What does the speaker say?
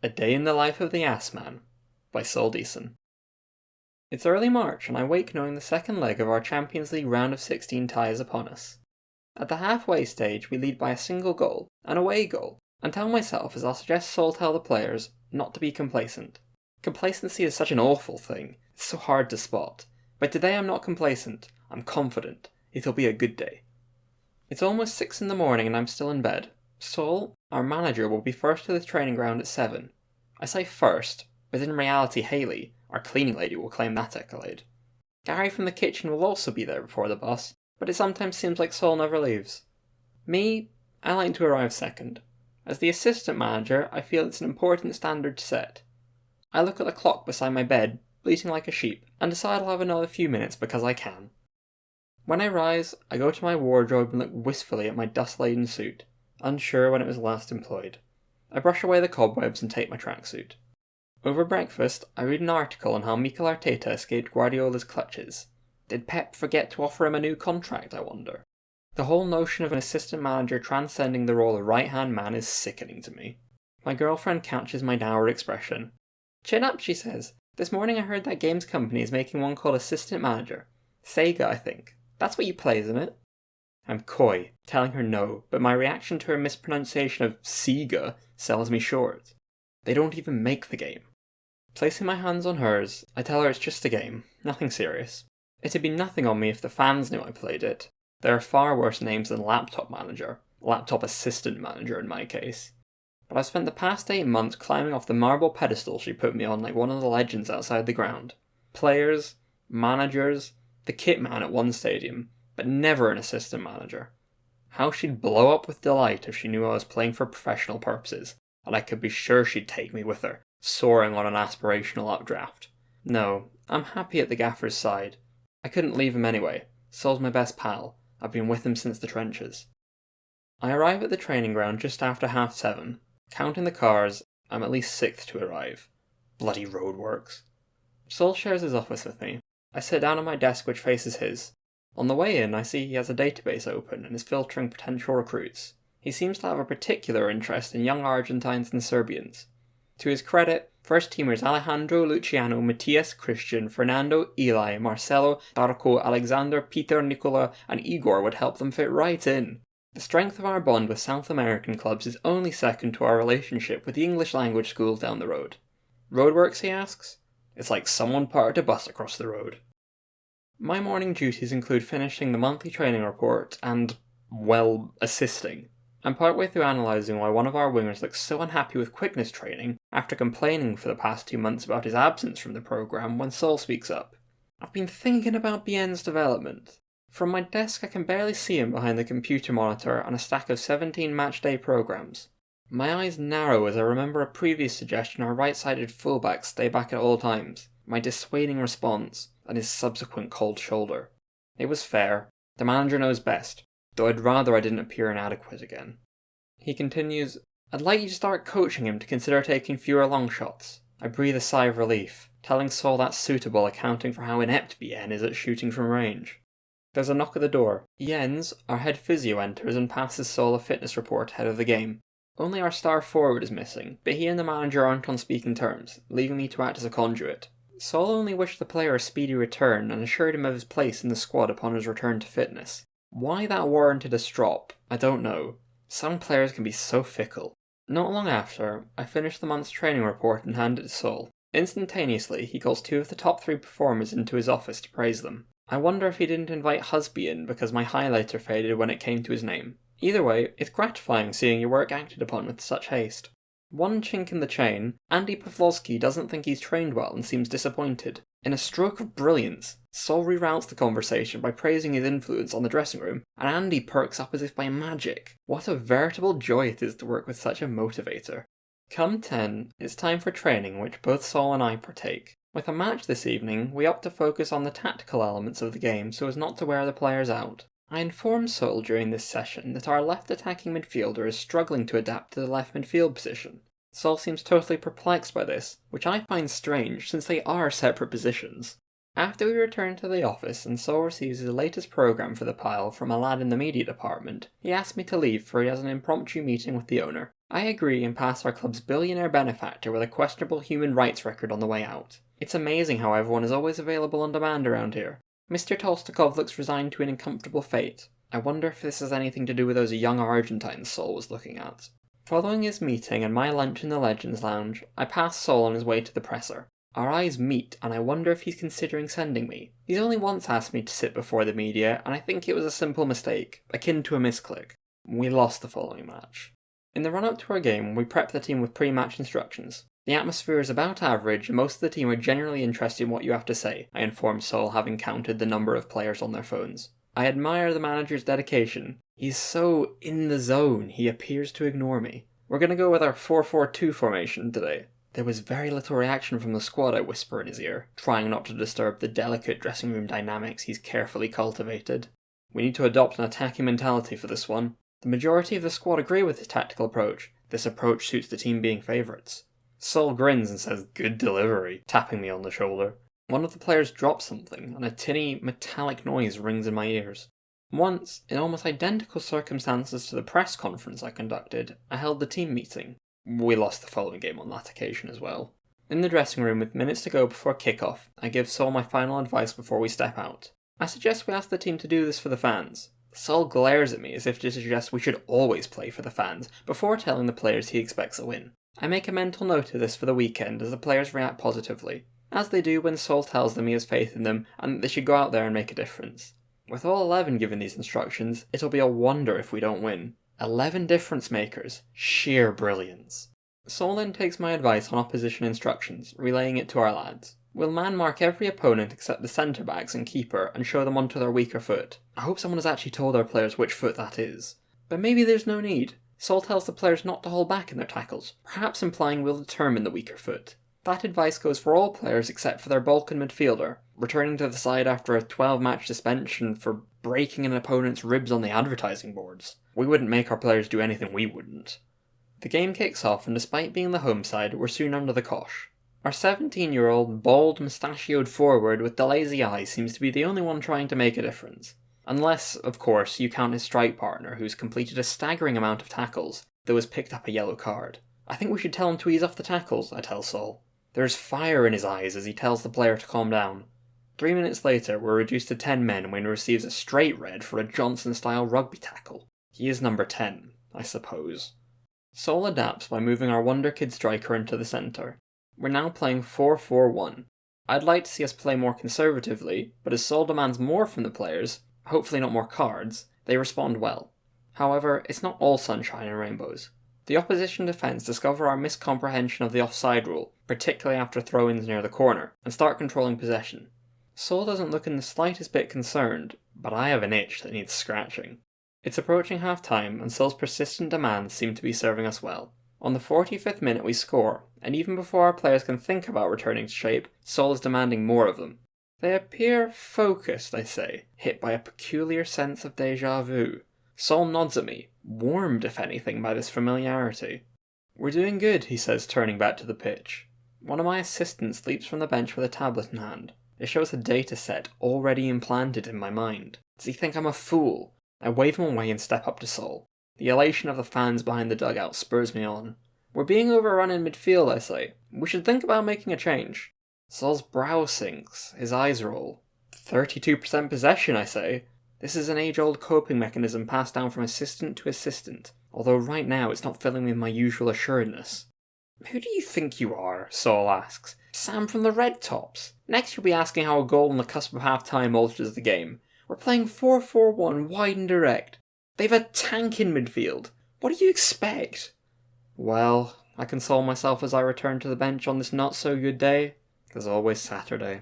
A Day in the Life of the Ass Man by Saul Deeson. It's early March and I wake knowing the second leg of our Champions League round of 16 tie is upon us. At the halfway stage we lead by a single goal, an away goal, and tell myself as I'll suggest Saul tell the players not to be complacent. Complacency is such an awful thing, it's so hard to spot. But today I'm not complacent, I'm confident, it'll be a good day. It's almost 6 in the morning and I'm still in bed. Saul, our manager, will be first to the training ground at 7. I say first, but in reality Hayley, our cleaning lady, will claim that accolade. Gary from the kitchen will also be there before the bus, but it sometimes seems like Saul never leaves. Me, I like to arrive second. As the assistant manager, I feel it's an important standard to set. I look at the clock beside my bed, bleating like a sheep, and decide I'll have another few minutes because I can. When I rise, I go to my wardrobe and look wistfully at my dust-laden suit, unsure when it was last employed. I brush away the cobwebs and take my tracksuit. Over breakfast, I read an article on how Mikel Arteta escaped Guardiola's clutches. Did Pep forget to offer him a new contract, I wonder? The whole notion of an assistant manager transcending the role of right-hand man is sickening to me. My girlfriend catches my dour expression. Chin up, she says. This morning I heard that games company is making one called assistant manager. Sega, I think. That's what you play, isn't it? I'm coy, telling her no, but my reaction to her mispronunciation of Sega sells me short. They don't even make the game. Placing my hands on hers, I tell her it's just a game, nothing serious. It'd be nothing on me if the fans knew I played it. There are far worse names than laptop manager, laptop assistant manager in my case. But I've spent the past 8 months climbing off the marble pedestal she put me on like one of the legends outside the ground. Players, managers, the kit man at one stadium, but never an assistant manager. How she'd blow up with delight if she knew I was playing for professional purposes, and I could be sure she'd take me with her, soaring on an aspirational updraft. No, I'm happy at the gaffer's side. I couldn't leave him anyway. Saul's my best pal. I've been with him since the trenches. I arrive at the training ground just after 7:30. Counting the cars, I'm at least 6th to arrive. Bloody roadworks. Saul shares his office with me. I sit down at my desk which faces his. On the way in, I see he has a database open and is filtering potential recruits. He seems to have a particular interest in young Argentines and Serbians. To his credit, first-teamers Alejandro, Luciano, Matias, Christian, Fernando, Eli, Marcelo, Darko, Alexander, Peter, Nicola, and Igor would help them fit right in. The strength of our bond with South American clubs is only second to our relationship with the English language schools down the road. Roadworks, he asks? It's like someone parked a bus across the road. My morning duties include finishing the monthly training report and, well, assisting. I'm partway through analysing why one of our wingers looks so unhappy with quickness training after complaining for the past 2 months about his absence from the programme when Saul speaks up. I've been thinking about Bien's development. From my desk I can barely see him behind the computer monitor on a stack of 17 matchday programmes. My eyes narrow as I remember a previous suggestion our right-sided fullback stay back at all times, my dissuading response, and his subsequent cold shoulder. It was fair. The manager knows best, though I'd rather I didn't appear inadequate again. He continues, I'd like you to start coaching him to consider taking fewer long shots. I breathe a sigh of relief, telling Saul that's suitable accounting for how inept Bien is at shooting from range. There's a knock at the door. Jens, our head physio, enters and passes Saul a fitness report ahead of the game. Only our star forward is missing, but he and the manager aren't on speaking terms, leaving me to act as a conduit. Saul only wished the player a speedy return and assured him of his place in the squad upon his return to fitness. Why that warranted a strop, I don't know. Some players can be so fickle. Not long after, I finished the month's training report and hand it to Saul. Instantaneously, he calls 2 of the top 3 performers into his office to praise them. I wonder if he didn't invite Husby in because my highlighter faded when it came to his name. Either way, it's gratifying seeing your work acted upon with such haste. One chink in the chain, Andy Pavlovsky doesn't think he's trained well and seems disappointed. In a stroke of brilliance, Saul reroutes the conversation by praising his influence on the dressing room, and Andy perks up as if by magic. What a veritable joy it is to work with such a motivator. Come 10, it's time for training in which both Saul and I partake. With a match this evening, we opt to focus on the tactical elements of the game so as not to wear the players out. I inform Saul during this session that our left attacking midfielder is struggling to adapt to the left midfield position. Saul seems totally perplexed by this, which I find strange since they are separate positions. After we return to the office and Saul receives his latest programme for the pile from a lad in the media department, he asks me to leave for he has an impromptu meeting with the owner. I agree and pass our club's billionaire benefactor with a questionable human rights record on the way out. It's amazing how everyone is always available on demand around here. Mr. Tolstakov looks resigned to an uncomfortable fate. I wonder if this has anything to do with those young Argentines Saul was looking at. Following his meeting and my lunch in the Legends Lounge, I pass Saul on his way to the presser. Our eyes meet, and I wonder if he's considering sending me. He's only once asked me to sit before the media, and I think it was a simple mistake, akin to a misclick. We lost the following match. In the run-up to our game, we prep the team with pre-match instructions. The atmosphere is about average, and most of the team are generally interested in what you have to say, I informed Saul, having counted the number of players on their phones. I admire the manager's dedication. He's so in the zone, he appears to ignore me. We're going to go with our 4-4-2 formation today. There was very little reaction from the squad, I whisper in his ear, trying not to disturb the delicate dressing room dynamics he's carefully cultivated. We need to adopt an attacking mentality for this one. The majority of the squad agree with his tactical approach. This approach suits the team being favourites. Saul grins and says, "Good delivery," tapping me on the shoulder. One of the players drops something, and a tinny, metallic noise rings in my ears. Once, in almost identical circumstances to the press conference I conducted, I held the team meeting. We lost the following game on that occasion as well. In the dressing room with minutes to go before kick-off, I give Saul my final advice before we step out. I suggest we ask the team to do this for the fans. Saul glares at me as if to suggest we should always play for the fans, before telling the players he expects a win. I make a mental note of this for the weekend as the players react positively, as they do when Saul tells them he has faith in them and that they should go out there and make a difference. With all 11 given these instructions, it'll be a wonder if we don't win. 11 difference makers. Sheer brilliance. Saul then takes my advice on opposition instructions, relaying it to our lads. We'll man-mark every opponent except the centre-backs and keeper and show them onto their weaker foot. I hope someone has actually told our players which foot that is. But maybe there's no need. Saul tells the players not to hold back in their tackles, perhaps implying we'll determine the weaker foot. That advice goes for all players except for their Balkan midfielder, returning to the side after a 12-match suspension for breaking an opponent's ribs on the advertising boards. We wouldn't make our players do anything we wouldn't. The game kicks off, and despite being the home side, we're soon under the cosh. Our 17-year-old, bald, mustachioed forward with the lazy eye seems to be the only one trying to make a difference. Unless, of course, you count his strike partner, who's completed a staggering amount of tackles, though has picked up a yellow card. I think we should tell him to ease off the tackles, I tell Saul. There's fire in his eyes as he tells the player to calm down. 3 minutes later, we're reduced to 10 men when he receives a straight red for a Johnson-style rugby tackle. He is number 10, I suppose. Saul adapts by moving our wonder kid striker into the centre. We're now playing 4-4-1. I'd like to see us play more conservatively, but as Saul demands more from the players, hopefully not more cards, they respond well. However, it's not all sunshine and rainbows. The opposition defence discover our miscomprehension of the offside rule, particularly after throw-ins near the corner, and start controlling possession. Saul doesn't look in the slightest bit concerned, but I have an itch that needs scratching. It's approaching half-time, and Saul's persistent demands seem to be serving us well. On the 45th minute we score, and even before our players can think about returning to shape, Saul is demanding more of them. They appear focused, I say, hit by a peculiar sense of déjà vu. Saul nods at me, warmed if anything by this familiarity. "We're doing good," he says, turning back to the pitch. One of my assistants leaps from the bench with a tablet in hand. It shows a data set already implanted in my mind. Does he think I'm a fool? I wave him away and step up to Saul. The elation of the fans behind the dugout spurs me on. "We're being overrun in midfield," I say. "We should think about making a change." Saul's brow sinks, his eyes roll. 32% possession, I say. This is an age-old coping mechanism passed down from assistant to assistant, although right now it's not filling me with my usual assuredness. "Who do you think you are?" Saul asks. "Sam from the Red Tops. Next you'll be asking how a goal on the cusp of half-time alters the game. We're playing 4-4-1 wide and direct. They've a tank in midfield. What do you expect?" Well, I console myself as I return to the bench on this not-so-good day. There's always Saturday.